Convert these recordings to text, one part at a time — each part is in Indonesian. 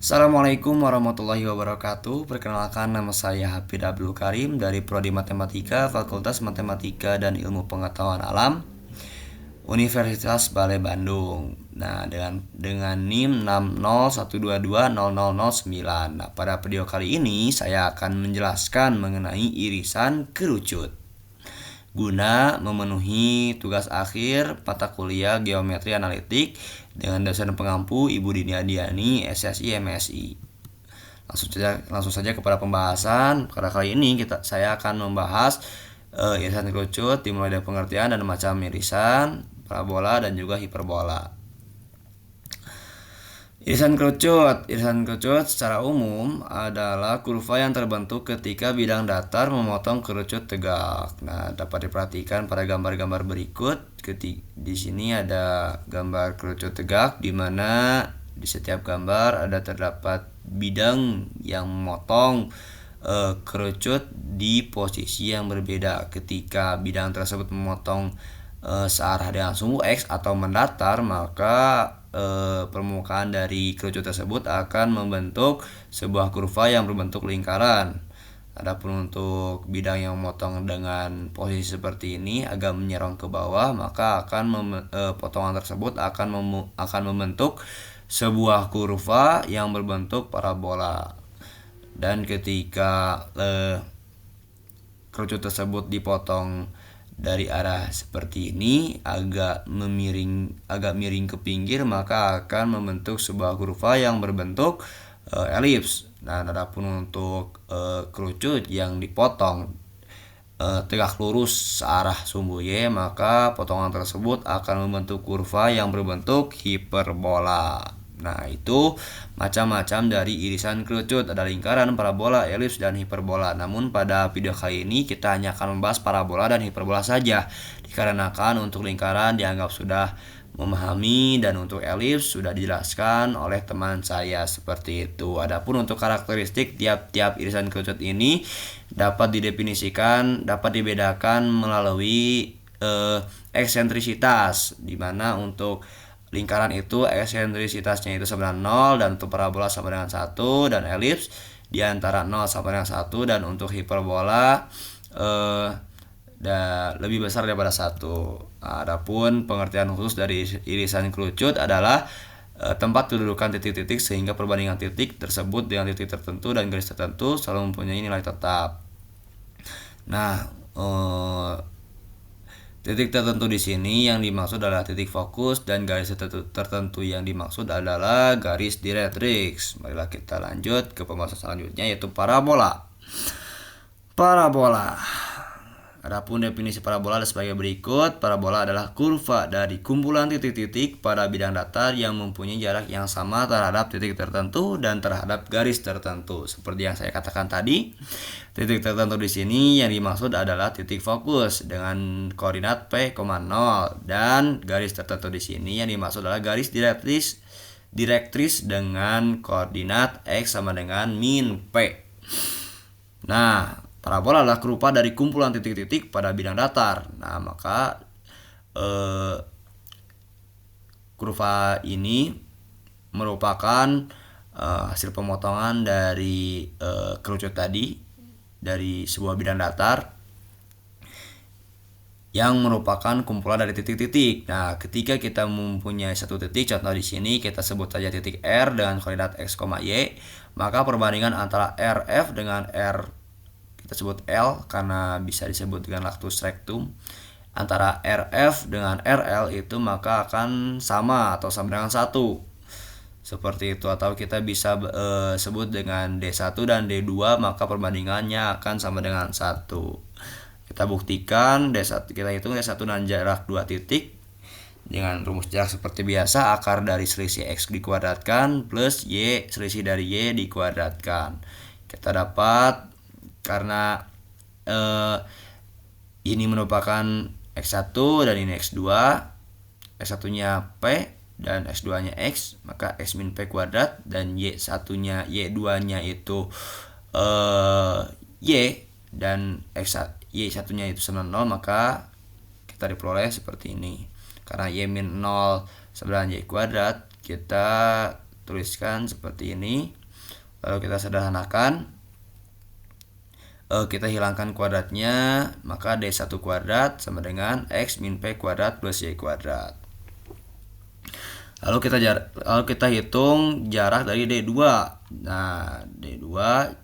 Assalamualaikum warahmatullahi wabarakatuh. Perkenalkan, nama saya Hafid Abdul Karim dari Prodi Matematika, Fakultas Matematika dan Ilmu Pengetahuan Alam, Universitas Bale Bandung. Nah, dengan NIM 601220009. Nah, pada video kali ini saya akan menjelaskan mengenai irisan kerucut guna memenuhi tugas akhir mata kuliah Geometri Analitik dengan dosen pengampu Ibu Dini Adiani, SSI MSI. Langsung saja kepada pembahasan. Pada kali ini saya akan membahas irisan kerucut dimulai dari pengertian dan macam irisan, parabola dan juga hiperbola. Irisan kerucut secara umum adalah kurva yang terbentuk ketika bidang datar memotong kerucut tegak. Nah, dapat diperhatikan pada gambar-gambar berikut. Di sini ada gambar kerucut tegak, di mana di setiap gambar terdapat bidang yang memotong kerucut di posisi yang berbeda. Ketika bidang tersebut memotong searah dengan sumbu X atau mendatar, maka permukaan dari kerucut tersebut akan membentuk sebuah kurva yang berbentuk lingkaran. Adapun untuk bidang yang memotong dengan posisi seperti ini agak menyerong ke bawah, maka potongan tersebut akan membentuk sebuah kurva yang berbentuk parabola. Dan ketika kerucut tersebut dipotong dari arah seperti ini agak miring ke pinggir, maka akan membentuk sebuah kurva yang berbentuk elips. Nah, adapun untuk kerucut yang dipotong tegak lurus searah sumbu Y, maka potongan tersebut akan membentuk kurva yang berbentuk hiperbola. Nah, itu macam-macam dari irisan kerucut. Ada lingkaran, parabola, elips, dan hiperbola. Namun pada video kali ini kita hanya akan membahas parabola dan hiperbola saja, dikarenakan untuk lingkaran dianggap sudah memahami dan untuk elips sudah dijelaskan oleh teman saya seperti itu. Adapun untuk karakteristik tiap-tiap irisan kerucut ini dapat dibedakan melalui eksentrisitas, di mana untuk lingkaran itu eksentrisitasnya itu sama dengan 0, dan untuk parabola sama dengan 1, dan elips di antara 0 sampai dengan 1, dan untuk hiperbola lebih besar daripada 1. Adapun pengertian khusus dari irisan kerucut adalah tempat kedudukan titik-titik sehingga perbandingan titik tersebut dengan titik tertentu dan garis tertentu selalu mempunyai nilai tetap. Nah, titik tertentu di sini yang dimaksud adalah titik fokus, dan garis tertentu yang dimaksud adalah garis direktrix. Marilah kita lanjut ke pembahasan selanjutnya, yaitu parabola. Adapun definisi parabola ada sebagai berikut. Parabola adalah kurva dari kumpulan titik-titik pada bidang datar yang mempunyai jarak yang sama terhadap titik tertentu dan terhadap garis tertentu. Seperti yang saya katakan tadi, titik tertentu di sini yang dimaksud adalah titik fokus dengan koordinat P, 0, dan garis tertentu di sini yang dimaksud adalah garis direktris dengan koordinat X sama dengan min P. Nah, parabola adalah kurva dari kumpulan titik-titik pada bidang datar. Nah, maka kurva ini merupakan hasil pemotongan dari kerucut tadi dari sebuah bidang datar yang merupakan kumpulan dari titik-titik. Nah, ketika kita mempunyai satu titik, contoh di sini kita sebut saja titik R dengan koordinat X, Y, maka perbandingan antara RF dengan kita sebut L karena bisa disebut dengan lactus rectum, antara RF dengan RL itu maka akan sama atau sama dengan 1. Seperti itu. Atau kita bisa sebut dengan D1 dan D2, maka perbandingannya akan sama dengan 1. Kita buktikan kita hitung D1 dan jarak 2 titik dengan rumus jarak seperti biasa. Akar dari selisih X dikuadratkan plus Y selisih dari Y dikuadratkan. Kita dapat, karena ini merupakan X1 dan ini X2, X1 nya P dan X2 nya X, maka X min P kuadrat, dan Y2 nya itu Y, dan Y1 nya itu sama 0, maka kita diperoleh seperti ini. Karena Y min 0 sama dengan Y kuadrat, kita tuliskan seperti ini. Lalu kita sederhanakan, kita hilangkan kuadratnya, maka D1 kuadrat sama dengan X min P kuadrat plus Y kuadrat. Lalu kita hitung jarak dari D2. Nah, D2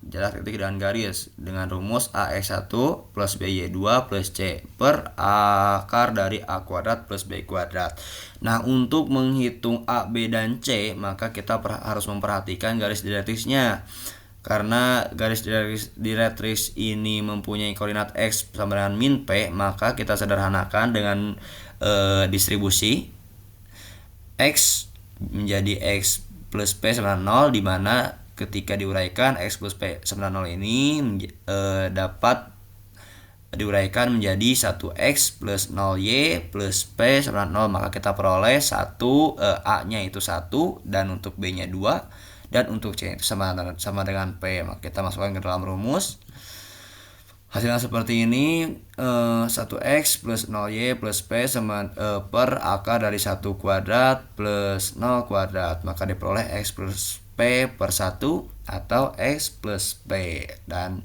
jarak titik dengan garis dengan rumus AX1 plus BY2 plus C per akar dari A kuadrat plus B kuadrat. Nah, untuk menghitung A, B, dan C, maka kita harus memperhatikan garis direktrisnya. Karena garis direktris ini mempunyai koordinat X sama dengan min P, maka kita sederhanakan dengan distribusi X menjadi X plus P sama dengan 0, di mana ketika diuraikan X plus P sama dengan 0 ini dapat diuraikan menjadi 1X plus 0Y plus P sama dengan 0, maka kita peroleh A-nya itu 1 dan untuk B-nya 2 dan untuk C itu sama dengan P. Maka kita masukkan ke dalam rumus. Hasilnya seperti ini, 1X plus 0Y plus P sama per akar dari 1 kuadrat plus 0 kuadrat. Maka diperoleh X plus P per 1 atau X plus P. Dan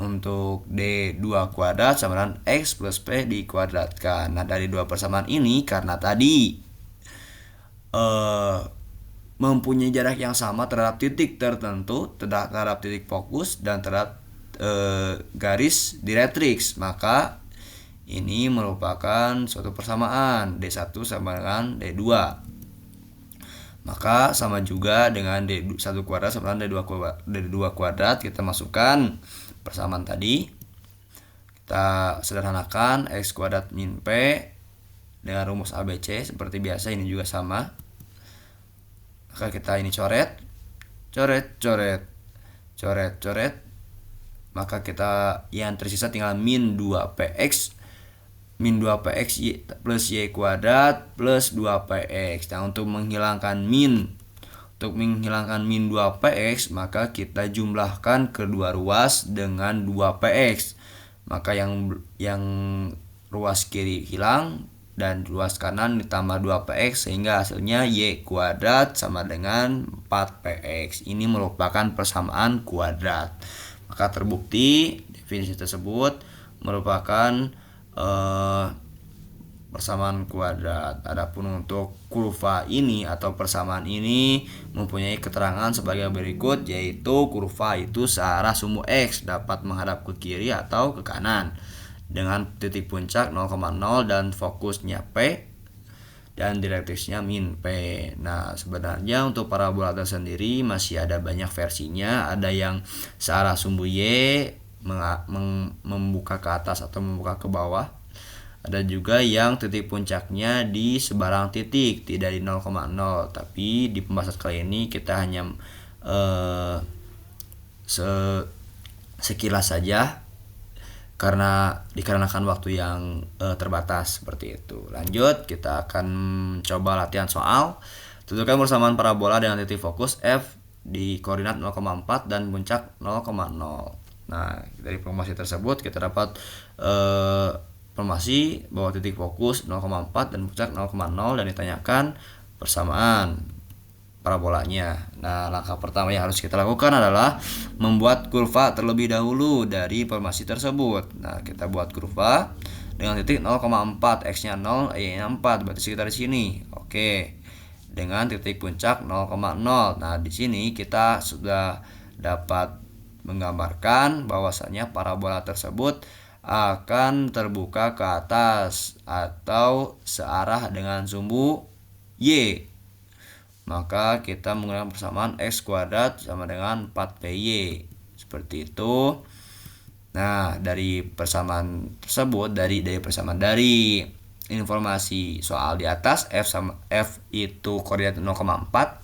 untuk D2 kuadrat sama dengan X plus P dikuadratkan. Nah, dari dua persamaan ini, karena tadi mempunyai jarak yang sama terhadap titik tertentu, terhadap titik fokus, dan terhadap garis direktrix, maka ini merupakan suatu persamaan D1 sama dengan D2. Maka sama juga dengan D1 kuadrat sama dengan D2 kuadrat. Kita masukkan persamaan tadi, kita sederhanakan X kuadrat min P dengan rumus ABC seperti biasa. Ini juga sama. Maka kita ini coret. Maka kita yang tersisa tinggal min 2px plus y kuadrat plus 2px. Nah, untuk menghilangkan min 2px, maka kita jumlahkan kedua ruas dengan 2px. Maka yang ruas kiri hilang dan ruas kanan ditambah 2px, sehingga hasilnya y kuadrat sama dengan 4px. Ini merupakan persamaan kuadrat. Maka terbukti definisi tersebut merupakan persamaan kuadrat. Adapun untuk kurva ini atau persamaan ini mempunyai keterangan sebagai berikut, yaitu kurva itu searah sumbu X dapat menghadap ke kiri atau ke kanan dengan titik puncak 0,0 dan fokusnya P dan direktrisnya min P. Nah, sebenarnya untuk parabola tersendiri masih ada banyak versinya. Ada yang searah sumbu Y membuka ke atas atau membuka ke bawah. Ada juga yang titik puncaknya di sebarang titik, tidak di 0,0. Tapi di pembahasan kali ini kita hanya sekilas saja, dikarenakan waktu yang terbatas seperti itu. Lanjut, kita akan coba latihan soal. Tentukan persamaan parabola dengan titik fokus F di koordinat 0,4 dan puncak 0,0. Nah, dari informasi tersebut kita dapat informasi bahwa titik fokus 0,4 dan puncak 0,0 dan ditanyakan persamaan parabolanya. Nah, langkah pertama yang harus kita lakukan adalah membuat kurva terlebih dahulu dari informasi tersebut. Nah, kita buat kurva dengan titik 0,4, X-nya 0, Y-nya 4, berarti sekitar di sini. Oke. Dengan titik puncak 0,0. Nah, di sini kita sudah dapat menggambarkan bahwasanya parabola tersebut akan terbuka ke atas atau searah dengan sumbu Y. Maka kita menggunakan persamaan X kuadrat sama dengan 4PY. Seperti itu. Nah, dari persamaan tersebut, dari informasi soal di atas, F itu koordinat 0,4.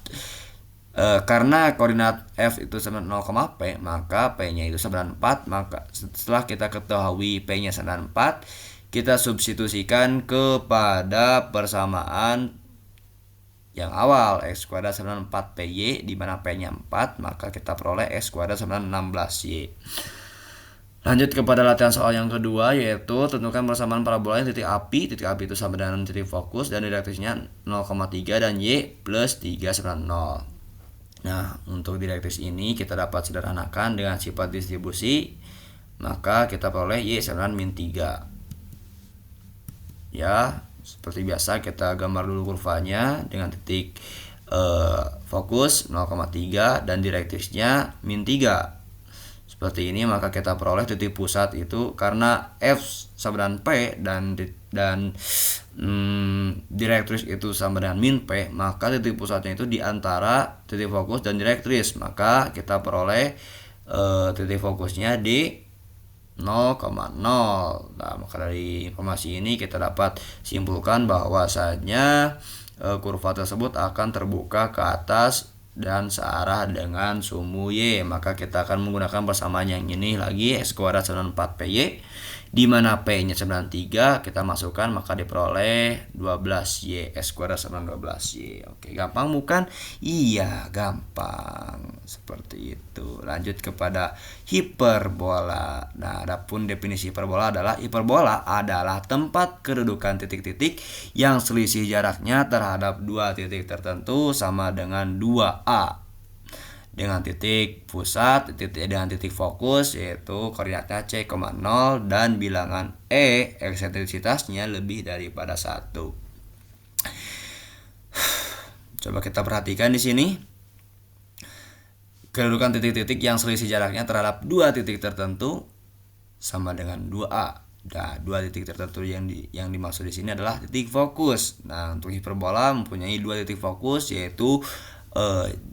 Karena koordinat F itu sama 0,P, maka P-nya itu sama dengan 4. Maka setelah kita ketahui P-nya sama dengan 4, kita substitusikan kepada persamaan yang awal, X kuadrat sama dengan 4PY, di mana P-nya 4, maka kita peroleh X kuadrat sama dengan 16Y. Lanjut kepada latihan soal yang kedua, yaitu tentukan persamaan parabola titik api. Titik api itu sama dengan titik fokus dan direktriknya 0,3 dan Y plus 3 sama 0. Nah, untuk direktris ini kita dapat sederhanakan dengan sifat distribusi, maka kita peroleh Y sama dengan min 3. Ya, seperti biasa kita gambar dulu kurvanya dengan titik fokus 0,3 dan direktrisnya min 3. Seperti ini, maka kita peroleh titik pusat itu karena F sama dengan P dan direktris itu sama dengan min P, maka titik pusatnya itu di antara titik fokus dan direktris, maka kita peroleh titik fokusnya di 0,0. Nah, maka dari informasi ini kita dapat simpulkan bahwasanya kurva tersebut akan terbuka ke atas dan searah dengan sumbu Y. Maka kita akan menggunakan persamaan yang ini lagi, X kuadrat sama dengan 4PY, di mana P-nya sama dengan 3, kita masukkan maka diperoleh 12Y, X kuadrat sama dengan 12Y. Oke, gampang bukan? Iya, gampang. Seperti itu. Lanjut kepada hiperbola. Nah, adapun definisi hiperbola adalah tempat kedudukan titik-titik yang selisih jaraknya terhadap dua titik tertentu sama dengan 2A. Dengan titik pusat dengan titik fokus, yaitu koordinatnya C, 0 dan bilangan E eksentrisitasnya lebih daripada 1. Coba kita perhatikan di sini. Kedudukan titik-titik yang selisih jaraknya terhadap dua titik tertentu sama dengan 2A. Nah, dua titik tertentu yang dimaksud di sini adalah titik fokus. Nah, untuk hiperbola mempunyai dua titik fokus, yaitu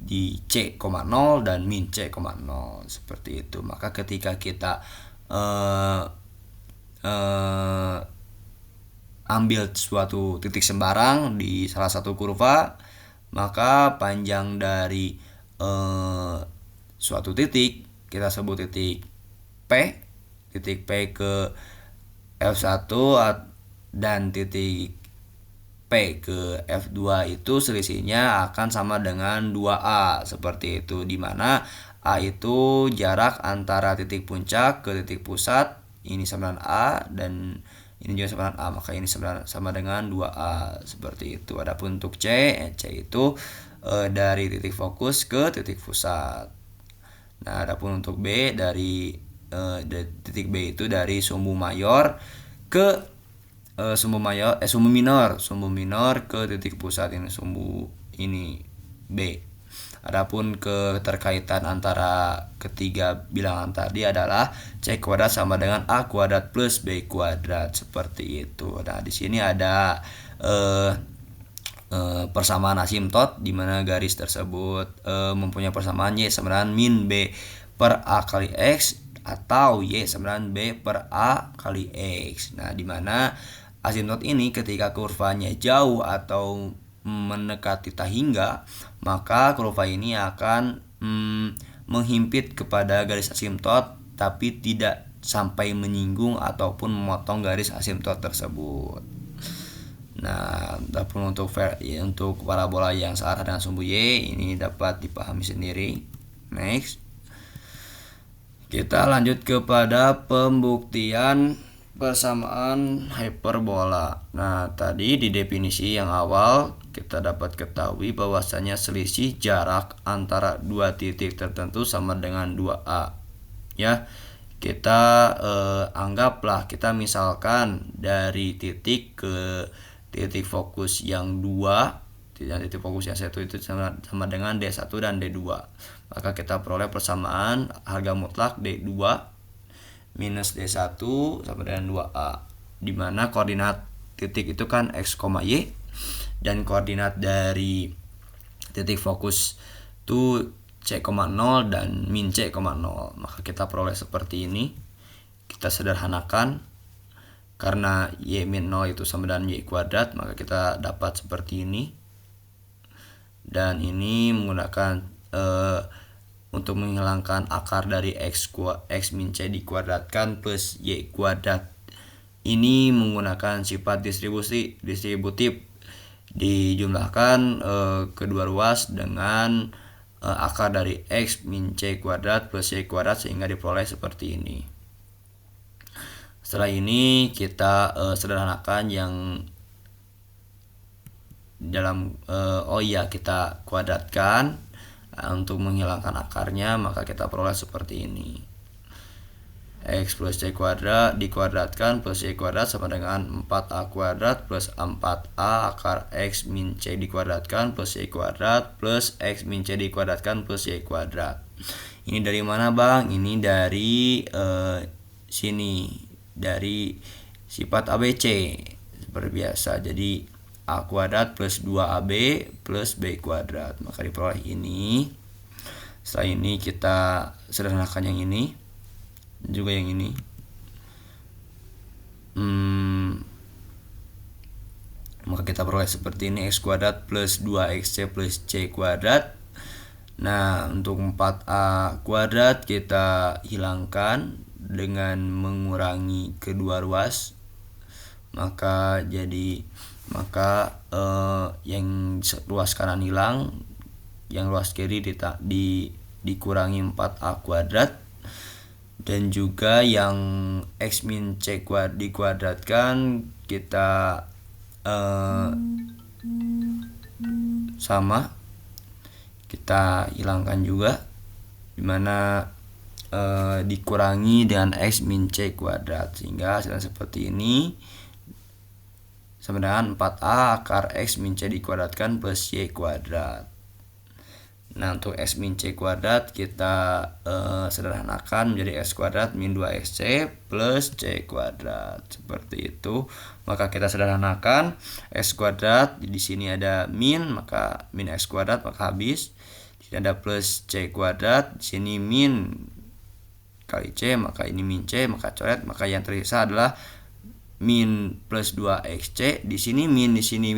di C, 0 dan min C, 0. Seperti itu. Maka ketika kita ambil suatu titik sembarang di salah satu kurva, maka panjang dari suatu titik kita sebut titik P ke F1 dan titik P ke F2 itu selisihnya akan sama dengan 2A. Seperti itu, dimana A itu jarak antara titik puncak ke titik pusat, ini sama dengan A, dan ini juga sama dengan A, maka ini sama dengan 2A. Seperti itu. Adapun untuk C itu dari titik fokus ke titik pusat. Nah, adapun untuk B dari titik B itu dari sumbu mayor ke sumbu minor ke titik pusat, ini sumbu ini B. Adapun keterkaitan antara ketiga bilangan tadi adalah C kuadrat sama dengan A kuadrat plus B kuadrat, seperti itu. Nah, di sini ada persamaan asimtot di mana garis tersebut mempunyai persamaan Y sama dengan min B per A kali X atau Y sama dengan B per A kali X. Nah, di mana asimtot ini ketika kurvanya jauh atau mendekati tahingga, maka kurva ini akan menghimpit kepada garis asimtot tapi tidak sampai menyinggung ataupun memotong garis asimtot tersebut. Nah, adapun untuk parabola yang searah dengan sumbu Y ini dapat dipahami sendiri. Next. Kita lanjut kepada pembuktian persamaan hiperbola. Nah, tadi di definisi yang awal kita dapat ketahui bahwasanya selisih jarak antara dua titik tertentu sama dengan 2A. Ya, kita anggaplah kita misalkan dari titik ke titik fokus yang 2, titik fokus yang 1 itu sama dengan D1 dan D2. Maka kita peroleh persamaan harga mutlak D2 minus D1 sama dengan 2A, di mana koordinat titik itu kan X, Y, dan koordinat dari titik fokus itu C, 0 dan min C, 0. Maka kita peroleh seperti ini. Kita sederhanakan karena Y min 0 itu sama dengan Y kuadrat, maka kita dapat seperti ini. Dan ini menggunakan untuk menghilangkan akar dari X min C dikuadratkan plus Y kuadrat. Ini menggunakan sifat distributif dijumlahkan kedua ruas dengan akar dari X min C kuadrat plus Y kuadrat sehingga diperoleh seperti ini. Setelah ini kita sederhanakan yang dalam kita kuadratkan. Untuk menghilangkan akarnya maka kita peroleh seperti ini. X plus C kuadrat dikuadratkan plus Y kuadrat sama dengan 4A kuadrat plus 4A akar X min C dikuadratkan plus Y kuadrat plus X min C dikuadratkan plus Y kuadrat. Ini dari mana Bang? Ini dari sini, dari sifat ABC seperti biasa. Jadi A kuadrat plus 2AB plus B kuadrat, maka diperoleh ini. Setelah ini kita sederhanakan yang ini juga yang ini. Maka kita peroleh seperti ini, X kuadrat plus 2XC plus C kuadrat. Nah, untuk 4A kuadrat kita hilangkan dengan mengurangi kedua ruas. Maka yang ruas kanan hilang, yang ruas kiri dikurangi 4A kuadrat, dan juga yang X min C dikuadratkan kita sama kita hilangkan juga, dimana dikurangi dengan X min C kuadrat, sehingga hasilnya seperti ini sama dengan 4A akar X min C dikuadratkan plus Y kuadrat. Nah, untuk X min C kuadrat kita sederhanakan menjadi X kuadrat min 2XC plus C kuadrat. Seperti itu. Maka kita sederhanakan X kuadrat, di sini ada min, maka min X kuadrat, maka habis. Di sini ada plus C kuadrat, di sini min kali C, maka ini min C, maka coret, maka yang tersisa adalah min plus 2XC, di sini min,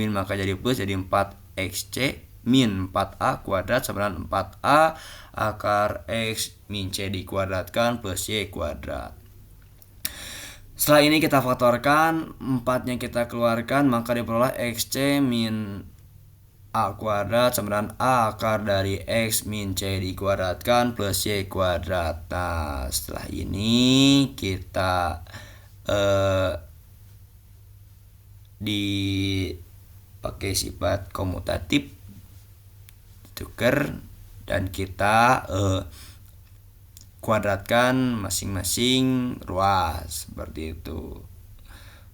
maka jadi plus, jadi 4XC min 4A kuadrat sama dengan 4A akar X min C dikuadratkan plus Y kuadrat. Setelah ini kita faktorkan, 4-nya kita keluarkan, maka diperoleh XC min A kuadrat sama dengan A akar dari X min C dikuadratkan plus Y kuadrat. Nah, setelah ini kita dipakai sifat komutatif, tukar, dan kita kuadratkan masing-masing ruas seperti itu.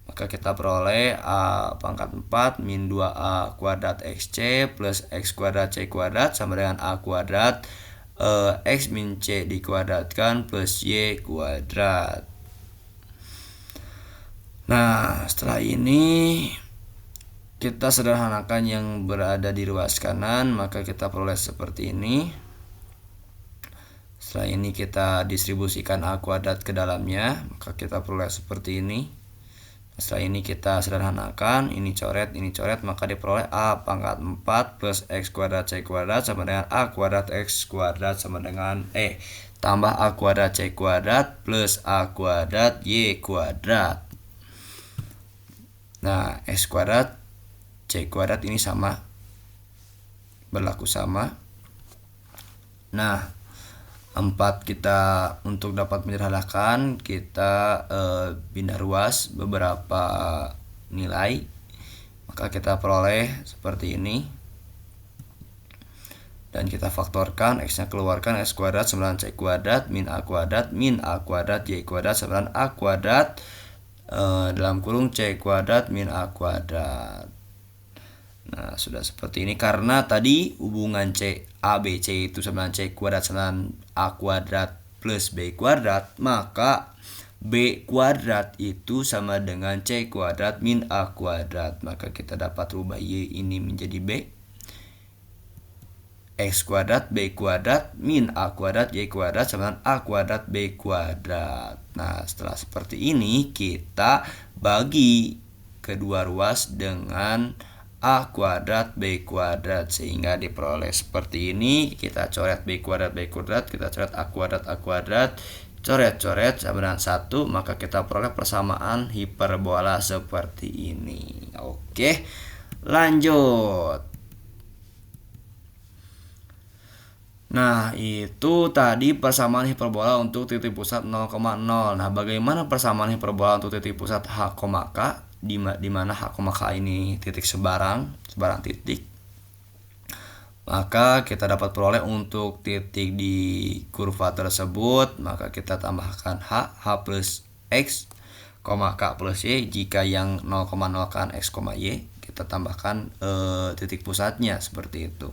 Maka kita peroleh A pangkat 4 min 2A kuadrat XC plus X kuadrat C kuadrat sama dengan A kuadrat X min C dikuadratkan plus Y kuadrat. Nah, setelah ini kita sederhanakan yang berada di ruas kanan, maka kita peroleh seperti ini. Setelah ini kita distribusikan A kuadrat ke dalamnya, maka kita peroleh seperti ini. Setelah ini kita sederhanakan, ini coret, maka diperoleh A pangkat 4 plus X kuadrat C kuadrat sama dengan A kuadrat X kuadrat sama dengan tambah A kuadrat C kuadrat plus A kuadrat Y kuadrat. Nah, X kuadrat C kuadrat ini sama, berlaku sama. Nah, 4 kita untuk dapat menyederhanakan, kita pindah ruas beberapa nilai, maka kita peroleh seperti ini. Dan kita faktorkan, X nya keluarkan, X kuadrat sama dengan C kuadrat min A kuadrat Y kuadrat sama dengan A kuadrat dalam kurung C kuadrat min A kuadrat. Nah, sudah seperti ini. Karena tadi hubungan ABC itu sama dengan C kuadrat sama dengan A kuadrat plus B kuadrat, maka B kuadrat itu sama dengan C kuadrat min A kuadrat. Maka kita dapat rubah Y ini menjadi B. X kuadrat B kuadrat min A kuadrat Y kuadrat sama dengan A kuadrat B kuadrat. Nah, setelah seperti ini kita bagi kedua ruas dengan A kuadrat B kuadrat, sehingga diperoleh seperti ini. Kita coret B kuadrat, kita coret A kuadrat, coret sama dengan 1, maka kita peroleh persamaan hiperbola seperti ini. Oke, lanjut. Nah, itu tadi persamaan hiperbola untuk titik pusat 0,0. Nah, bagaimana persamaan hiperbola untuk titik pusat H, K di mana H, K ini titik sebarang titik. Maka kita dapat peroleh untuk titik di kurva tersebut, maka kita tambahkan H plus X, K plus Y. Jika yang 0,0 kan X, Y, kita tambahkan titik pusatnya seperti itu.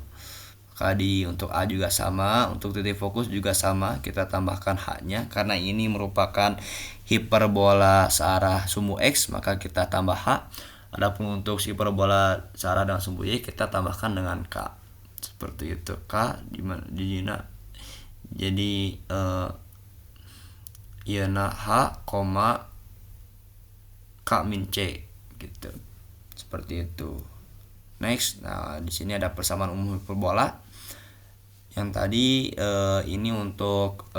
Maka untuk A juga sama, untuk titik fokus juga sama, kita tambahkan H-nya karena ini merupakan hiperbola searah sumbu X, maka kita tambah H. Adapun untuk hiperbola searah dengan sumbu Y, kita tambahkan dengan K. Seperti itu. K di mana jadi iana H, K min C gitu. Seperti itu. Next, nah di sini ada persamaan umum hiperbola. Yang tadi ini untuk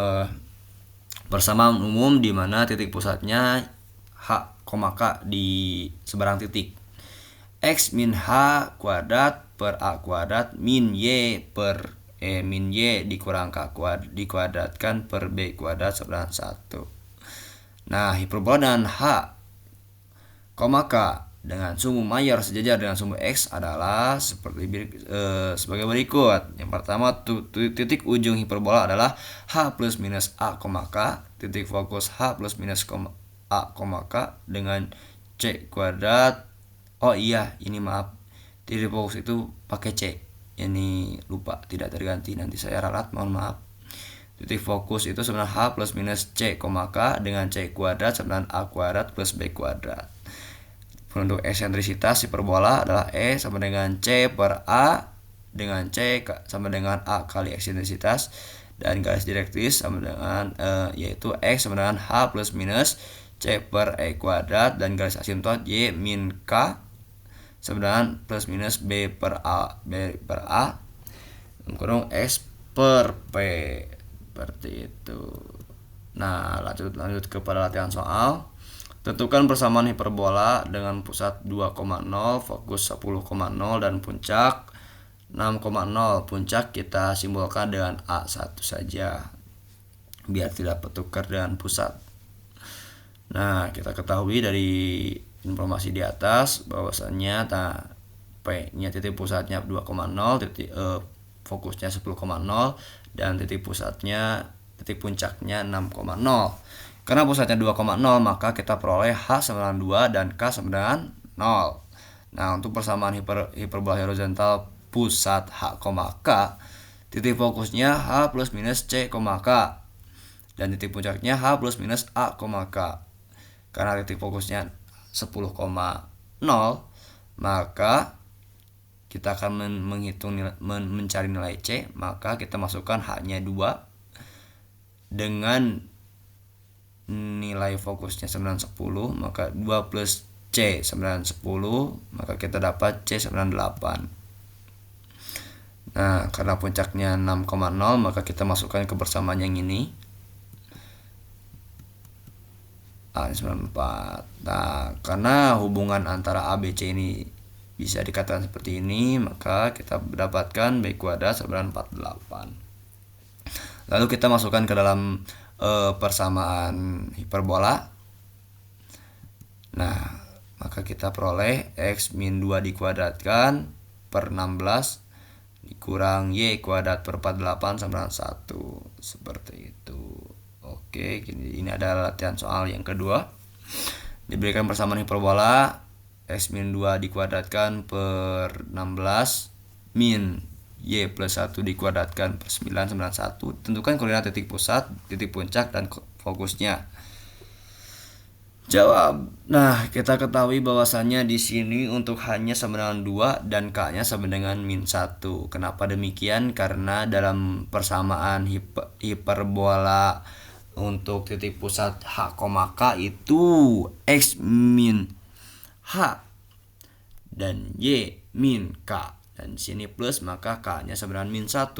persamaan umum di mana titik pusatnya H, K di seberang titik. X min H kuadrat per A kuadrat min Y per min Y dikurang K kuadrat dikuadratkan per B kuadrat sebelah 1. Nah, hiperbola dengan H, K dengan sumbu mayor sejajar dengan sumbu X adalah sebagai berikut. Yang pertama, titik ujung hiperbola adalah H plus minus A, K. Titik fokus H plus minus A, K dengan C kuadrat. Oh iya, ini maaf. Titik fokus itu pakai C. Ini lupa, tidak terganti. Nanti saya ralat, mohon maaf. Titik fokus itu sebenarnya H plus minus C, K dengan C kuadrat sebenarnya A kuadrat plus B kuadrat. Untuk eksentrisitas hiperbola adalah E sama dengan C per A dengan C sama dengan A kali eksentrisitas, dan garis direktris sama dengan yaitu X sama dengan H plus minus C per E kuadrat, dan garis asimtot Y min K sama dengan plus minus B per A kurung X per P. Seperti itu. Nah, lanjut kepada latihan soal. Tentukan persamaan hiperbola dengan pusat 2,0, fokus 10,0 dan puncak 6,0. Puncak kita simbolkan dengan A1 saja biar tidak bertukar dengan pusat. Nah, kita ketahui dari informasi di atas bahwasannya P-nya titik pusatnya 2,0, fokusnya 10,0 dan titik puncaknya 6,0. Karena pusatnya 2,0, maka kita peroleh H sama dengan 2 dan K sama dengan 0. Nah, untuk persamaan hiperbola horizontal pusat H, K, titik fokusnya H plus minus C, K, dan titik puncaknya H plus minus A, K. Karena titik fokusnya 10,0, maka kita akan mencari nilai C, maka kita masukkan H-nya 2 dengan nilai fokusnya 910, maka 2 plus C 910, maka kita dapat C 98. Nah, karena puncaknya 6,0, maka kita masukkan ke persamaan yang ini A94. Nah, karena hubungan antara A, B, C ini bisa dikatakan seperti ini, maka kita mendapatkan B kuadrat sama dengan 48. Lalu kita masukkan ke dalam persamaan hiperbola. Nah, maka kita peroleh X min 2 dikuadratkan per 16 dikurang Y kuadrat per 48 sama dengan 1. Seperti itu. Oke, ini adalah latihan soal yang kedua. Diberikan persamaan hiperbola X min 2 dikuadratkan per 16 min Y plus 1 dikuadratkan per 9 sama dengan 1. Tentukan koordinat titik pusat, titik puncak, dan fokusnya. Jawab. Nah, kita ketahui bahwasannya di sini untuk H-nya sama dengan 2 dan K-nya sama dengan min 1. Kenapa demikian? Karena dalam persamaan hiperbola untuk titik pusat H, K itu X min H dan Y min K. Dan sini plus, maka K-nya sama dengan min 1.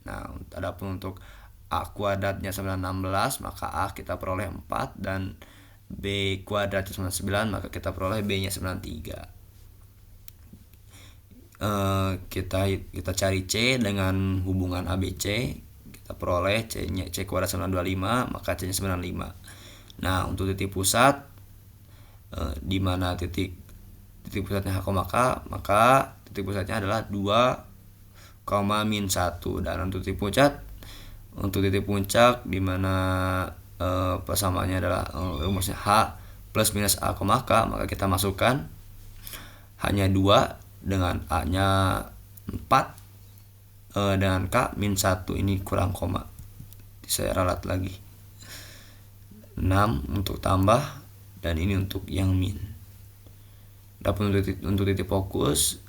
Nah, adapun untuk A kuadratnya sama dengan 16, maka A kita peroleh 4, dan B kuadratnya sama dengan 9, maka kita peroleh B-nya sama dengan 3. kita cari C dengan hubungan ABC, kita peroleh C kuadrat 925, maka C nya 95. Nah, untuk titik pusat di mana titik pusatnya H, maka titik pusatnya adalah 2, -1. Dan untuk titik puncak di mana persamaannya adalah rumusnya H plus minus A, maka kita masukkan hanya 2 dengan A nya 4 dengan K min 1, ini kurang koma, saya ralat lagi 6 untuk tambah, dan ini untuk yang min. Dapat untuk titik fokus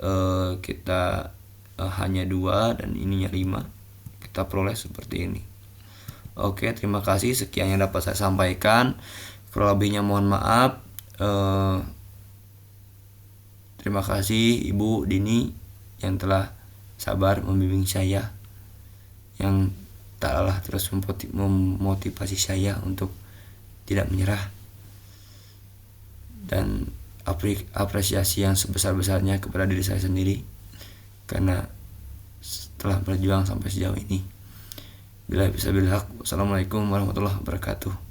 kita hanya 2 dan ininya 5, kita peroleh seperti ini. Oke, terima kasih, sekian yang dapat saya sampaikan, kurang lebihnya mohon maaf. Terima kasih Ibu Dini yang telah sabar membimbing saya, yang tak lelah terus memotivasi saya untuk tidak menyerah, dan apresiasi yang sebesar-besarnya kepada diri saya sendiri karena telah berjuang sampai sejauh ini. Bila bisa bilhaq, wassalamualaikum warahmatullahi wabarakatuh.